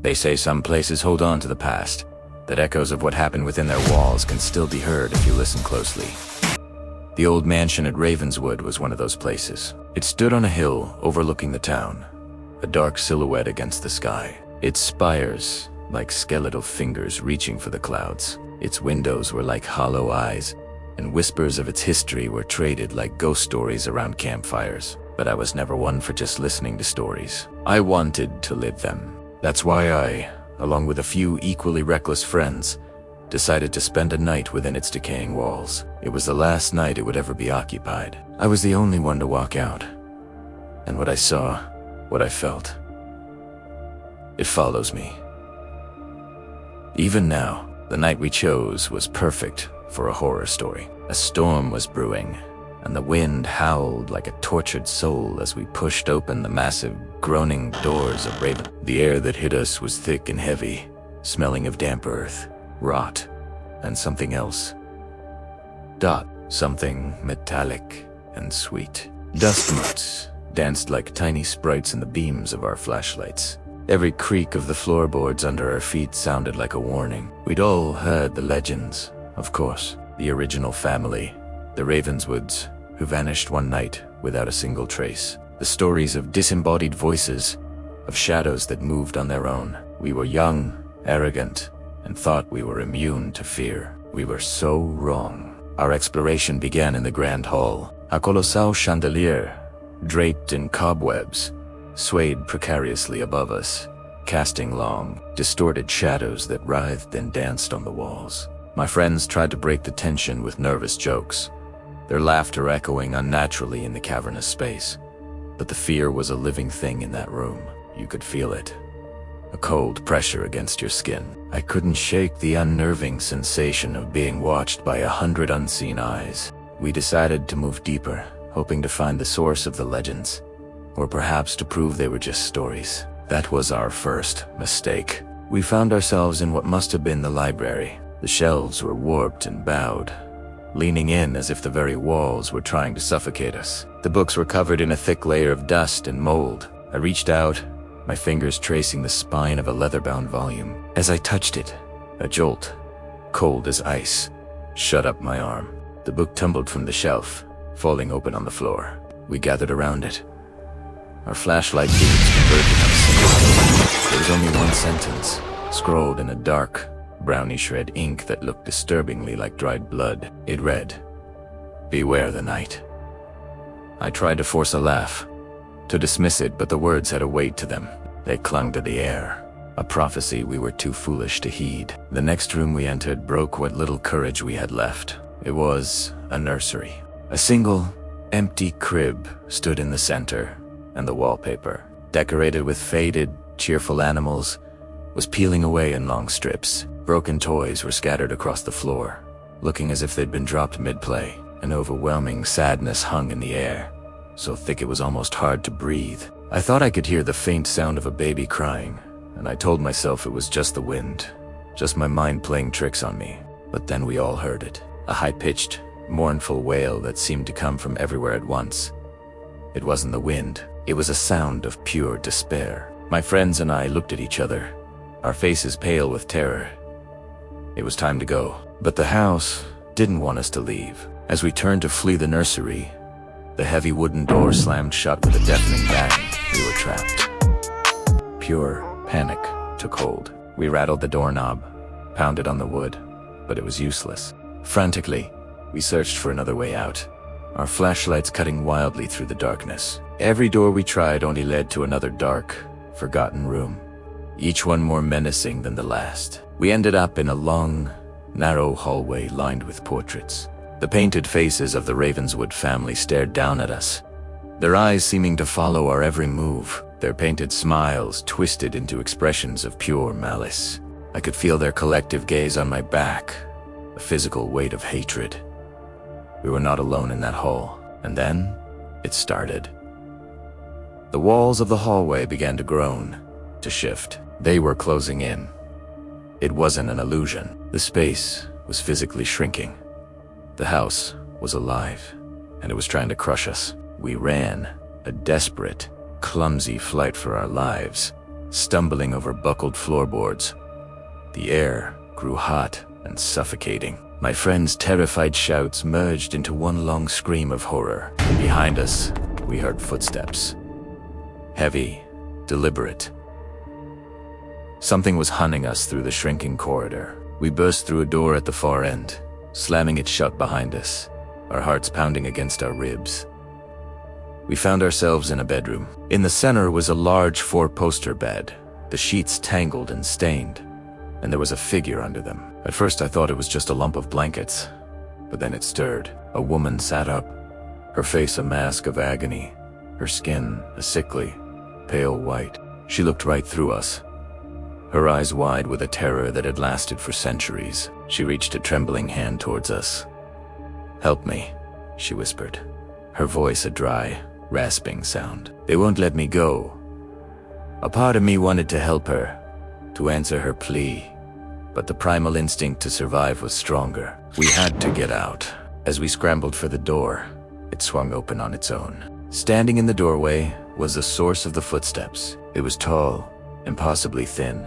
They say some places hold on to the past, that echoes of what happened within their walls can still be heard if you listen closely. The old mansion at Ravenswood was one of those places. It stood on a hill overlooking the town, a dark silhouette against the sky. Its spires like skeletal fingers reaching for the clouds. Its windows were like hollow eyes, and whispers of its history were traded like ghost stories around campfires. But I was never one for just listening to stories. I wanted to live them. That's why I, along with a few equally reckless friends, decided to spend a night within its decaying walls. It was the last night it would ever be occupied. I was the only one to walk out. And what I saw, what I felt, it follows me. Even now, the night we chose was perfect for a horror story. A storm was brewing, and the wind howled like a tortured soul as we pushed open the massive, groaning doors of Raven. The air that hit us was thick and heavy, smelling of damp earth, rot, and something else. Something metallic and sweet. Dust motes danced like tiny sprites in the beams of our flashlights. Every creak of the floorboards under our feet sounded like a warning. We'd all heard the legends, of course. The original family, the Ravenswoods, who vanished one night without a single trace. The stories of disembodied voices, of shadows that moved on their own. We were young, arrogant, and thought we were immune to fear. We were so wrong. Our exploration began in the grand hall. A colossal chandelier, draped in cobwebs, swayed precariously above us, casting long, distorted shadows that writhed and danced on the walls. My friends tried to break the tension with nervous jokes, their laughter echoing unnaturally in the cavernous space. But the fear was a living thing in that room. You could feel it. A cold pressure against your skin. I couldn't shake the unnerving sensation of being watched by 100 unseen eyes. We decided to move deeper, hoping to find the source of the legends, or perhaps to prove they were just stories. That was our first mistake. We found ourselves in what must have been the library. The shelves were warped and bowed, leaning in as if the very walls were trying to suffocate us. The books were covered in a thick layer of dust and mold. I reached out, my fingers tracing the spine of a leather-bound volume. As I touched it, a jolt, cold as ice, shut up my arm. The book tumbled from the shelf, falling open on the floor. We gathered around it, our flashlight beams converging on a single page. There was only one sentence, scrawled in a dark, brownish red ink that looked disturbingly like dried blood. It read, "Beware the night." I tried to force a laugh, to dismiss it, but the words had a weight to them. They clung to the air, a prophecy we were too foolish to heed. The next room we entered broke what little courage we had left. It was a nursery. A single, empty crib stood in the center, and the wallpaper, decorated with faded, cheerful animals, was peeling away in long strips. Broken toys were scattered across the floor, looking as if they'd been dropped mid-play. An overwhelming sadness hung in the air, so thick it was almost hard to breathe. I thought I could hear the faint sound of a baby crying, and I told myself it was just the wind, just my mind playing tricks on me. But then we all heard it, a high-pitched, mournful wail that seemed to come from everywhere at once. It wasn't the wind, it was a sound of pure despair. My friends and I looked at each other, our faces pale with terror. It was time to go, but the house didn't want us to leave. As we turned to flee the nursery, the heavy wooden door slammed shut with a deafening bang. We were trapped. Pure panic took hold. We rattled the doorknob, pounded on the wood, but it was useless. Frantically, we searched for another way out, our flashlights cutting wildly through the darkness. Every door we tried only led to another dark, forgotten room, each one more menacing than the last. We ended up in a long, narrow hallway lined with portraits. The painted faces of the Ravenswood family stared down at us, their eyes seeming to follow our every move, their painted smiles twisted into expressions of pure malice. I could feel their collective gaze on my back, a physical weight of hatred. We were not alone in that hall, and then it started. The walls of the hallway began to groan, to shift. They were closing in. It wasn't an illusion. The space was physically shrinking. The house was alive, and it was trying to crush us. We ran, a desperate, clumsy flight for our lives, stumbling over buckled floorboards. The air grew hot and suffocating. My friends' terrified shouts merged into one long scream of horror. Behind us, we heard footsteps. Heavy, deliberate. Something was hunting us through the shrinking corridor. We burst through a door at the far end, slamming it shut behind us, our hearts pounding against our ribs. We found ourselves in a bedroom. In the center was a large 4-poster bed, the sheets tangled and stained, and there was a figure under them. At first I thought it was just a lump of blankets, but then it stirred. A woman sat up, her face a mask of agony, her skin a sickly, pale white. She looked right through us, her eyes wide with a terror that had lasted for centuries. She reached a trembling hand towards us. "Help me," she whispered, her voice a dry, rasping sound. "They won't let me go." A part of me wanted to help her, to answer her plea, but the primal instinct to survive was stronger. We had to get out. As we scrambled for the door, it swung open on its own. Standing in the doorway was the source of the footsteps. It was tall, impossibly thin,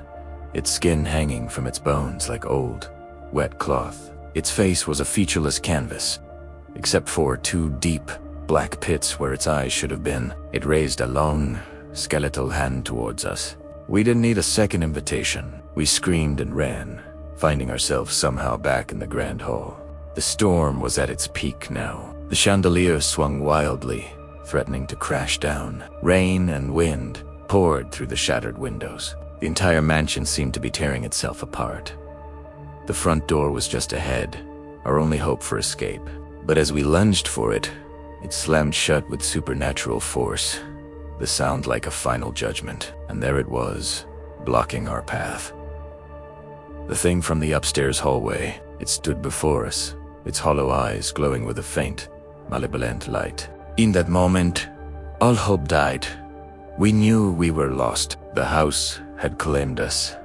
its skin hanging from its bones like old, wet cloth. Its face was a featureless canvas, except for 2 deep, black pits where its eyes should have been. It raised a long, skeletal hand towards us. We didn't need a second invitation. We screamed and ran, finding ourselves somehow back in the grand hall. The storm was at its peak now. The chandelier swung wildly, threatening to crash down. Rain and wind poured through the shattered windows. The entire mansion seemed to be tearing itself apart. The front door was just ahead, our only hope for escape. But as we lunged for it, it slammed shut with supernatural force, the sound like a final judgment. And there it was, blocking our path. The thing from the upstairs hallway. It stood before us, its hollow eyes glowing with a faint, malevolent light. In that moment, all hope died. We knew we were lost. The house had claimed us.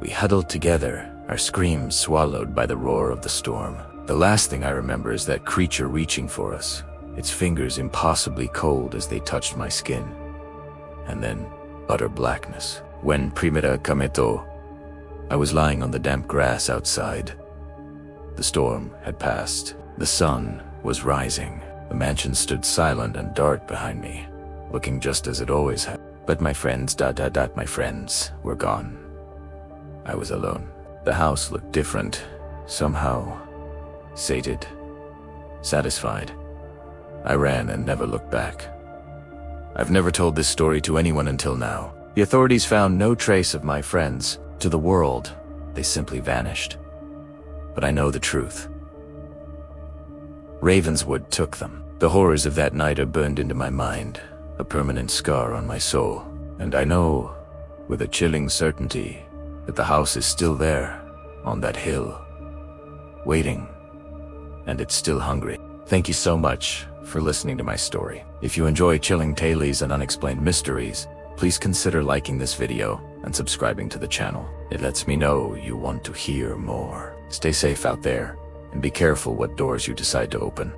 We huddled together, our screams swallowed by the roar of the storm. The last thing I remember is that creature reaching for us, its fingers impossibly cold as they touched my skin. And then, utter blackness. When Primera Kameto, I was lying on the damp grass outside. The storm had passed. The sun was rising. The mansion stood silent and dark behind me, looking just as it always had. But my friends, my friends, were gone. I was alone. The house looked different, somehow sated, satisfied. I ran and never looked back. I've never told this story to anyone until now. The authorities found no trace of my friends. To the world, they simply vanished. But I know the truth. Ravenswood took them. The horrors of that night are burned into my mind, a permanent scar on my soul. And I know, with a chilling certainty, that the house is still there, on that hill, waiting, and it's still hungry. Thank you so much for listening to my story. If you enjoy chilling tales and unexplained mysteries, please consider liking this video and subscribing to the channel. It lets me know you want to hear more. Stay safe out there, and be careful what doors you decide to open.